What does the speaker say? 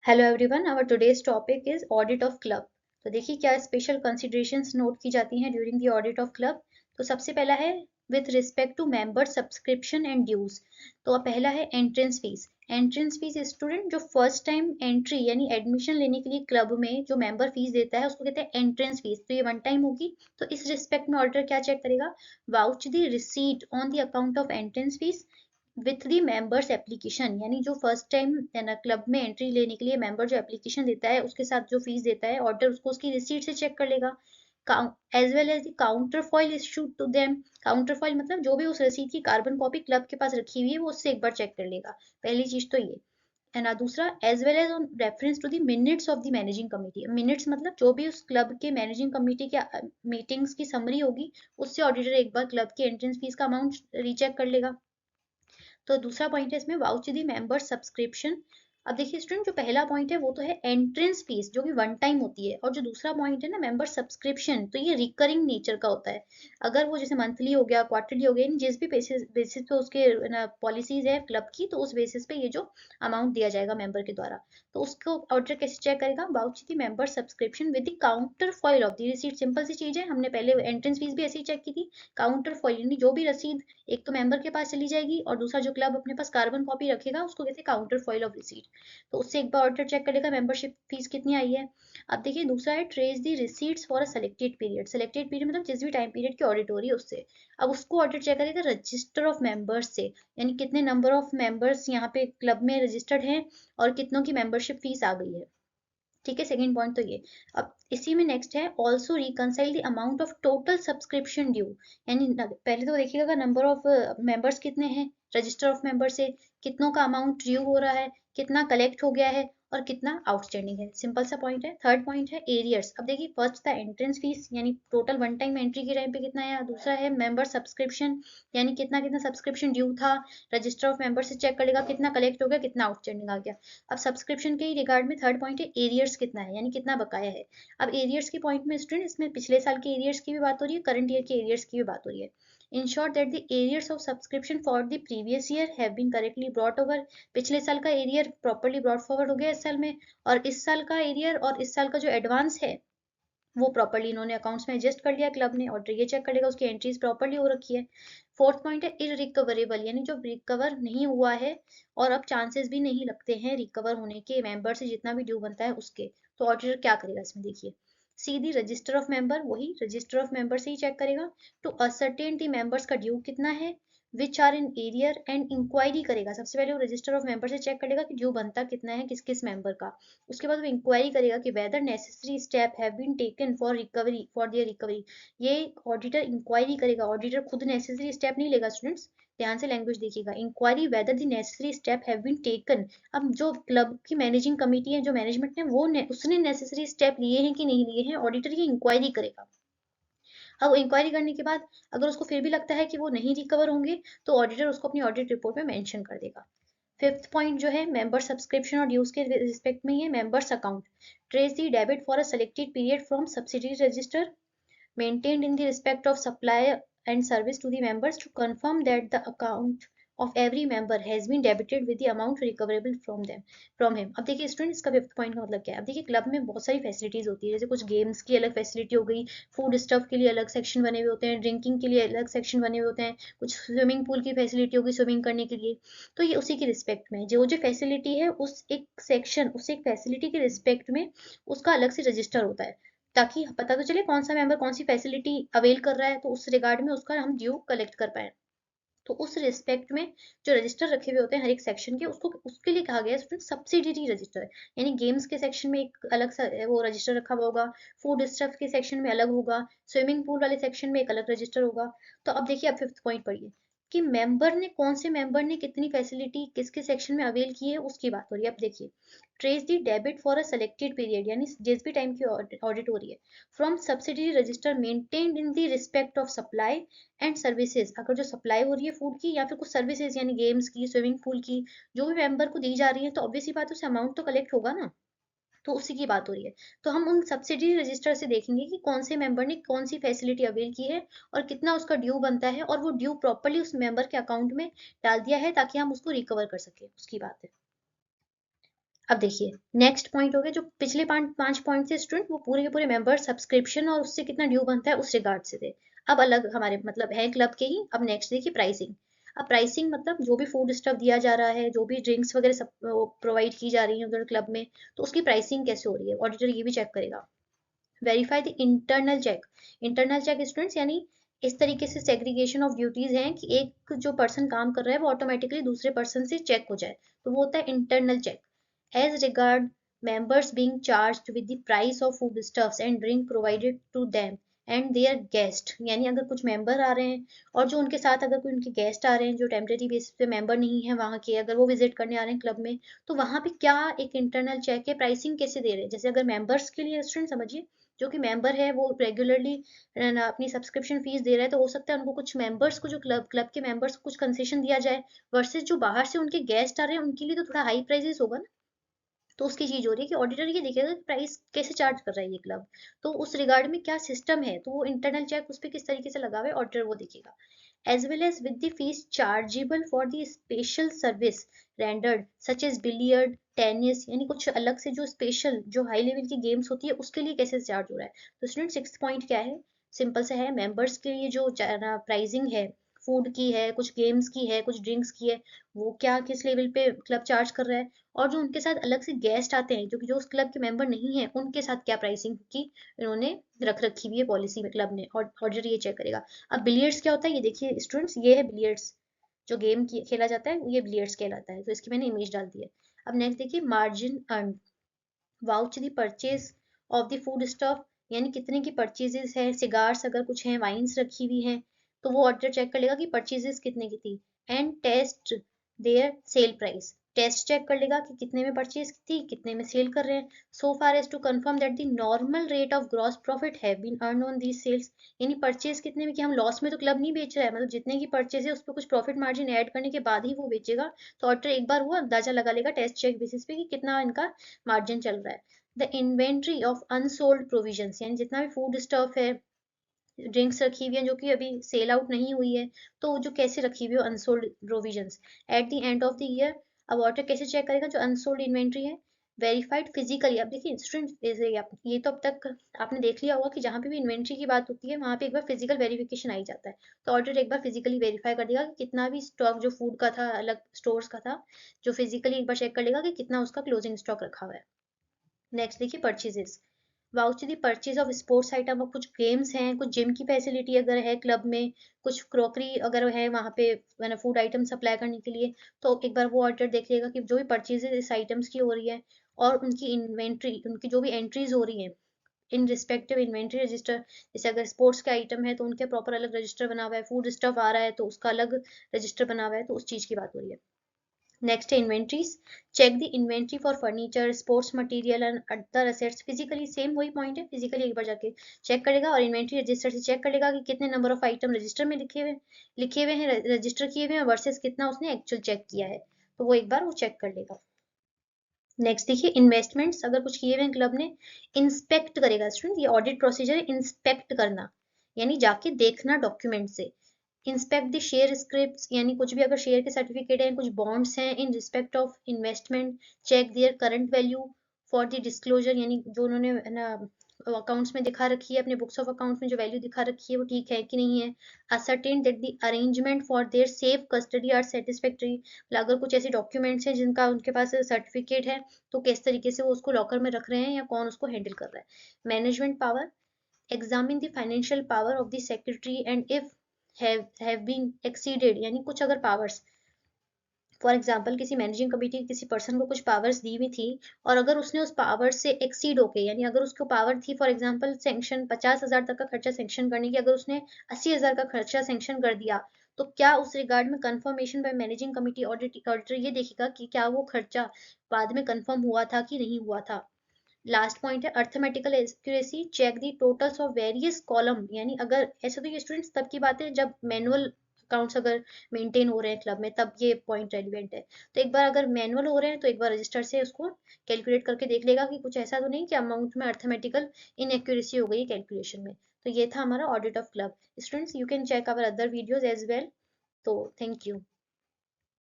Hello everyone, our today's topic is audit of club. तो देखिए क्या स्पेशल कंसीडरेशंस नोट की जाती हैं during the audit of club. तो सबसे पहला है with respect to member subscription and dues. तो पहला है entrance fees. Entrance fees student जो फर्स्ट टाइम एंट्री यानी एडमिशन लेने के लिए क्लब में जो मेंबर फीस देता है उसको कहते हैं एंट्रेंस फीस। तो ये वन टाइम होगी। तो इस रिस्पेक्ट में ऑडिटर क्या चेक करेगा? Vouch the receipt on the account of entrance fees with the members application, यानी जो फर्स्ट टाइम क्लब में एंट्री लेने के लिए मेंबर जो एप्लीकेशन देता है उसके साथ जो फीस देता है ऑर्डर उसको उसकी रिसीट से चेक कर लेगा। As well as the counterfoil issued to them. Counterfoil मतलब जो भी उस रसीद की कार्बन कॉपी क्लब के पास रखी हुई है वो उससे एक बार चेक कर लेगा। पहली चीज तो ये है ना। दूसरा, as well as on reference to the minutes of the managing committee. Minutes मतलब जो भी उस क्लब के मैनेजिंग कमेटी के मीटिंग्स की समरी होगी उससे ऑडिटर एक बार क्लब की एंट्रेंस फीस का अमाउंट रीचेक कर लेगा। तो दूसरा पॉइंट है इसमें वाउच दी मेंबर सब्सक्रिप्शन। अब देखिए स्टूडेंट, जो पहला पॉइंट है वो तो है एंट्रेंस फीस जो कि वन टाइम होती है, और जो दूसरा पॉइंट है ना मेंबर सब्सक्रिप्शन, तो ये रिकरिंग नेचर का होता है। अगर वो जैसे मंथली हो गया, क्वार्टरली हो गया, जिस भी बेसिस बेसिस पे उसके पॉलिसीज है क्लब की, तो उस बेसिस पे ये जो अमाउंट दिया जाएगा मेंबर के द्वारा, तो उसको ऑडिटर कैसे चेक करेगा? Vouch the member subscription with the counterfoil of the receipt. Simple सी चीज है, हमने पहले एंट्रेंस फीस भी ऐसे ही चेक की थी। काउंटर फॉइल यानी जो भी रसीद एक तो मेंबर के पास चली जाएगी और दूसरा जो क्लब अपने पास कार्बन कॉपी रखेगा उसको कहते हैं काउंटर फॉइल ऑफ रिसीट। तो उससे एक बार ऑडिटर चेक करेगा मेंबरशिप फीस कितनी आई है। अब देखिए दूसरा है trace the receipts for a selected period. Selected period मतलब जिस भी टाइम पीरियड की ऑडिट हो रही है उससे। अब उसको ऑडिटर चेक करेगा रजिस्टर ऑफ मेंबर्स से, यानी कितने नंबर ऑफ मेंबर्स यहाँ पे क्लब में रजिस्टर्ड हैं और कितनों की मेंबरशिप फीस आ गई है। ठीक है, सेकंड पॉइंट तो ये। अब इसी में नेक्स्ट है also reconcile the amount of total subscription due. यानी पहले तो देखिएगा नंबर ऑफ मेंबर्स कितने हैं, रजिस्टर ऑफ मेंबर से कितनों का अमाउंट ड्यू हो रहा है, कितना कलेक्ट हो गया है और कितना आउटस्टैंडिंग है। सिंपल सा पॉइंट है। थर्ड पॉइंट है एरियर्स। अब देखिए फर्स्ट था एंट्रेंस फीस यानी टोटल वन टाइम एंट्री के टाइम पे कितना है, दूसरा है मेंबर सब्सक्रिप्शन यानी कितना कितना सब्सक्रिप्शन ड्यू था, रजिस्टर ऑफ मेंबर से चेक करेगा कितना कलेक्ट हो गया, कितना आउटस्टैंडिंग आ गया। अब सब्सक्रिप्शन के ही रिगार्ड में थर्ड पॉइंट है एरियर्स कितना है, यानी कितना बकाया है। अब एरियर्स की पॉइंट में स्टूडेंट इसमें पिछले साल के एरियर्स की भी बात हो रही है, करंट ईयर के एरियर्स की भी बात हो रही है। Ensure that the arrears of subscription for the previous year have been correctly brought over. पिछले साल का एरियर प्रॉपर्ली ब्रॉट फॉरवर्ड हो गया इस साल में, और इस साल का एरियर और इस साल का जो एडवांस है वो प्रॉपर्ली इन्होंने अकाउंट्स में एडजस्ट कर लिया क्लब ने, और ये चेक करेगा उसकी एंट्रीज प्रॉपर्ली हो रखी है। फोर्थ पॉइंट है इरिकवरेबल, यानी जो रिकवर नहीं हुआ है और अब चांसेस भी नहीं लगते हैं रिकवर होने के मेंबर से जितना भी ड्यू बनता है उसके। तो ऑडिटर क्या करेगा इसमें देखिए, सीधी रजिस्टर ऑफ मेंबर, वही रजिस्टर ऑफ मेंबर से ही चेक करेगा टू असर्टेन दी मेंबर्स का ड्यू कितना है which are in arrear, and inquiry करेगा। सबसे पहले वो रजिस्टर ऑफ मेंबर से चेक करेगा कि ड्यू बनता कितना है किस किस मेंबर का। उसके बाद वो इंक्वायरी करेगा कि whether necessary step have been taken for recovery for their recovery. ये ऑडिटर इंक्वायरी करेगा, ऑडिटर खुद नेसेसरी स्टेप नहीं लेगा स्टूडेंट्स। ध्यान से लैंग्वेज देखिएगा, inquiry whether the necessary step have been taken. अब जो क्लब की मैनेजिंग कमेटी है, जो मैनेजमेंट है, वो उसने नेसेसरी स्टेप लिए हैं कि नहीं लिए हैं, ऑडिटर की इंक्वायरी करेगा। अब इंक्वायरी करने के बाद अगर उसको फिर भी लगता है कि वो नहीं रिकवर होंगे तो ऑडिटर उसको अपनी ऑडिट रिपोर्ट में मेंशन कर देगा। फिफ्थ पॉइंट जो है मेंबर सब्सक्रिप्शन और ड्यूज के रिस्पेक्ट में ही है, members account. Trace the debit for a selected period from subsidiary register maintained in the respect of supply and service to the members to confirm that the account of every member has been debited with the amount recoverable from him। अब देखिए student, इसका fifth point का मतलब क्या है? अब देखिए club में बहुत सारी फैसिलिटीज होती है, जैसे कुछ गेम्स की अलग फैसिलिटी हो गई, फूड स्टफ के लिए अलग सेक्शन बने हुए होते हैं, ड्रिंकिंग के लिए अलग सेक्शन बने हुए होते हैं, कुछ स्विमिंग पूल की फैसिलिटी होगी स्विमिंग करने के लिए। तो ये उसी की रिस्पेक्ट में जो जो फैसिलिटी है उस एक सेक्शन उस एक फैसिलिटी के रिस्पेक्ट में उसका अलग से रजिस्टर होता है, ताकि पता तो चले कौन सा मेंबर कौन सी फैसिलिटी अवेल कर रहा है, तो उस रिगार्ड में उसका हम ड्यू कलेक्ट कर पाए। तो उस रिस्पेक्ट में जो रजिस्टर रखे हुए होते हैं हर एक सेक्शन के, उसको उसके लिए कहा गया है सब्सिडरी रजिस्टर। यानी गेम्स के सेक्शन में एक अलग सा वो रजिस्टर रखा हुआ होगा, फूड स्टफ के सेक्शन में अलग होगा, स्विमिंग पूल वाले सेक्शन में एक अलग रजिस्टर होगा। तो अब देखिए, अब फिफ्थ पॉइंट पढ़िए कि मेंबर ने कौन से मेंबर ने कितनी फैसिलिटी किसके सेक्शन में अवेल की है उसकी बात हो रही है। अब देखिए, trace the debit for a selected period, यानी जिस भी टाइम की ऑडिट हो रही है, from subsidiary register maintained in the respect of supply and services. अगर जो सप्लाई हो रही है फूड की या फिर कुछ सर्विसेज यानी गेम्स की, स्विमिंग पूल की, जो भी मेंबर को दी जा रही है, तो ऑब्वियस ही बात है उसे अमाउंट तो कलेक्ट होगा ना। तो उसी की बात हो रही है। तो हम उन सब्सिडी रजिस्टर से देखेंगे कि कौन से मेंबर ने कौन सी फैसिलिटी अवेल की है और कितना उसका ड्यू बनता है, और वो ड्यू प्रॉपर्ली उस मेंबर के अकाउंट में डाल दिया है ताकि हम उसको रिकवर कर सके, उसकी बात है। अब देखिए नेक्स्ट पॉइंट हो गया, जो पिछले पांच पॉइंट थे स्टूडेंट, वो पूरे के पूरे मेंबर सब्सक्रिप्शन और उससे कितना ड्यू बनता है उस रिगार्ड से थे। अब अलग हमारे मतलब है क्लब के ही। अब नेक्स्ट देखिए प्राइसिंग। अब प्राइसिंग मतलब जो भी फूड स्टफ दिया जा रहा है, जो भी ड्रिंक्स वगैरह सब प्रोवाइड की जा रही है उधर क्लब में, तो उसकी प्राइसिंग कैसे हो रही है, ऑडिटर ये भी चेक करेगा। Verify the internal check. Internal check students यानी इस तरीके से सेग्रीगेशन ऑफ ड्यूटीज हैं कि एक जो पर्सन काम कर रहा है वो ऑटोमेटिकली दूसरे पर्सन से चेक हो जाए, तो वो होता है internal check. As regard members being charged with the price of foodstuffs and drink provided to them and their guest, यानी अगर कुछ मेंबर आ रहे हैं और जो उनके साथ अगर कोई उनके गेस्ट आ रहे हैं जो टेम्परेरी बेसिस पे मेंबर नहीं है वहाँ के, अगर वो विजिट करने आ रहे हैं क्लब में, तो वहाँ पे क्या एक इंटरनल चेक है, प्राइसिंग कैसे दे रहे हैं। जैसे अगर मेंबर्स के लिए स्टूडेंट समझिए, जो कि मेंबर है वो रेगुलरली अपनी सब्सक्रिप्शन फीस दे रहा है, तो हो सकता है उनको कुछ मेंबर्स को, जो क्लब के मेंबर्स को कुछ कंसेशन दिया जाए, वर्सेस जो बाहर से उनके गेस्ट आ रहे हैं उनके लिए तो थोड़ा हाई प्राइसेस होगा ना। तो उसकी चीज हो रही है कि ऑडिटर ये देखेगा कि प्राइस कैसे चार्ज कर रहा है ये क्लब, तो उस रिगार्ड में क्या सिस्टम है, तो वो इंटरनल चेक उस पर किस तरीके से लगा हुआ है ऑडिटर वो देखेगा। As well as with the fees chargeable for the special service rendered such as billiard tennis, यानी कुछ अलग से जो स्पेशल जो हाई लेवल की गेम्स होती है उसके लिए कैसे चार्ज हो रहा है। तो स्टूडेंट सिक्स पॉइंट क्या है, सिंपल से है, मेंबर्स के लिए जो प्राइसिंग है, फूड की है, कुछ गेम्स की है, कुछ ड्रिंक्स की है, वो क्या किस लेवल पे क्लब चार्ज कर रहा है, और जो उनके साथ अलग से गेस्ट आते हैं जो कि जो उस क्लब के मेंबर नहीं है उनके साथ क्या प्राइसिंग की इन्होंने रख रखी हुई है पॉलिसी में क्लब ने, और ऑडिटर ये चेक करेगा। अब बिलियर्ड्स क्या होता है ये देखिए स्टूडेंट्स, ये है बिलियर्ड्स, जो गेम खेला जाता है ये बिलियर्ड्स कहलाता है, तो इसकी मैंने इमेज डाल दी है। अब नेक्स्ट देखिए margin earn, vouch the purchase of the food stuff, यानी कितने की परचेजेस है, सिगार्स अगर कुछ हैं, वाइन्स रखी हुई हैं, तो वो ऑडिटर चेक कर लेगा कि परचेजेस कितने की थी। And test their sale price, test check कर लेगा कि कितने में परचेज थी, कितने में सेल कर रहे हैं। So far as to confirm that the normal rate of gross profit have been earn on these sales, यानी परचेज कितने में, कि हम लॉस में तो क्लब नहीं बेच रहा है, मतलब जितने की परचेज है उस पर कुछ प्रॉफिट मार्जिन ऐड करने के बाद ही वो बेचेगा। तो ऑडिटर एक बार वो अंदाजा लगा लेगा टेस्ट चेक बेसिस पे कि कितना इनका मार्जिन चल रहा है। The inventory of unsold provisions, यानी जितना भी फूड स्टफ है, ड्रिंक्स रखी हुई है जो कि अभी सेल आउट नहीं हुई है, तो जो कैसे रखी हुई है unsold provisions at the end of the year. अब ऑडिटर कैसे चेक करेगा जो अनसोल्ड इन्वेंट्री है, वेरीफाइड फिजिकली। अब देखिए स्टूडेंट ये तो अब तक आपने देख लिया होगा कि जहाँ पे भी इन्वेंट्री की बात होती है वहाँ पे एक बार फिजिकल वेरिफिकेशन आ ही जाता है। तो ऑडिटर एक बार फिजिकली वेरीफाई कर देगा कि कितना भी स्टॉक जो फूड का था अलग स्टोर्स का था, जो फिजिकली एक बार चेक कर लेगा कि कितना उसका क्लोजिंग स्टॉक रखा हुआ है। नेक्स्ट देखिए purchases, voucher the purchase of sports item, कुछ गेम्स हैं, कुछ जिम की फैसिलिटी अगर है क्लब में, कुछ क्रॉकरी अगर है वहाँ पे मैंने फूड आइटम सप्लाई करने के लिए, तो एक बार वो ऑर्डर देख लेगा कि जो भी परचेजेज इस आइटम्स की हो रही है और उनकी इन्वेंट्री, उनकी जो भी एंट्रीज हो रही हैं इन रिस्पेक्टिव इन्वेंट्री रजिस्टर, जैसे अगर स्पोर्ट्स के आइटम है तो उनके प्रॉपर अलग रजिस्टर बना हुआ है, फूड स्टफ आ रहा है तो उसका अलग रजिस्टर बना हुआ है, तो उस चीज़ की बात हो रही है। नेक्स्ट है inventories, check the inventory for furniture sports material and other assets physically, same वही पॉइंट है, फिजिकली एक बार जाके चेक करेगा और इन्वेंट्री रजिस्टर से चेक कर लेगा कि कितने नंबर ऑफ आइटम रजिस्टर में लिखे हुए हैं रजिस्टर किए हुए हैं वर्सेस कितना उसने एक्चुअल चेक किया है, तो वो एक बार वो चेक कर लेगा। नेक्स्ट देखिए इन्वेस्टमेंट्स अगर कुछ किए हुए हैं क्लब ने, इंस्पेक्ट करेगा स्टूडेंट, ये ऑडिट प्रोसीजर है इंस्पेक्ट करना, यानी जाके देखना डॉक्यूमेंट से। इंस्पेक्ट द शेयर स्क्रिप्ट्स, यानी कुछ भी अगर शेयर के सर्टिफिकेट हैं, कुछ बॉन्ड्स हैं in respect of investment, check their current value for the disclosure, यानी जो उन्होंने ना अकाउंट्स में दिखा रखी है, अपने बुक्स ऑफ अकाउंट में जो वैल्यू दिखा रखी है वो ठीक है कि नहीं है। Ascertain that the arrangement for their safe custody are satisfactory, अगर कुछ ऐसे डॉक्यूमेंट्स हैं जिनका उनके पास सर्टिफिकेट है तो किस तरीके से वो उसको लॉकर में रख रहे हैं या कौन उसको हैंडल कर रहा है। Management power, examine the financial power of the secretary and if have been exceeded, यानी कुछ अगर पावर्स, फॉर एग्जाम्पल किसी मैनेजिंग कमेटी किसी पर्सन को कुछ पावर्स दी हुई थी और अगर उसने उस पावर से एक्सीड होके, यानी अगर उसको पावर थी फॉर एग्जाम्पल सेंक्शन 50,000 तक का खर्चा सेंक्शन करने की, अगर उसने 80,000 का खर्चा सेंक्शन कर दिया, तो क्या उस रिगार्ड में confirmation bye managing committee auditor ये देखेगा कि क्या वो खर्चा बाद में कंफर्म हुआ था कि नहीं हुआ था। लास्ट पॉइंट है arithmetical accuracy, check the totals of various column, यानी अगर ऐसे तो ये स्टूडेंट्स तब की बात है जब मैनुअल अकाउंट्स अगर मेंटेन हो रहे हैं क्लब में, तब ये पॉइंट रेलिवेंट है। तो एक बार अगर मैनुअल हो रहे हैं तो एक बार रजिस्टर से उसको कैलकुलेट करके देख लेगा कि कुछ ऐसा तो नहीं कि अमाउंट में अर्थमेटिकल इनएक्यूरेसी हो गई कैलकुलेशन में। तो ये था हमारा audit of club. Students you can check our other videos as well. तो थैंक यू।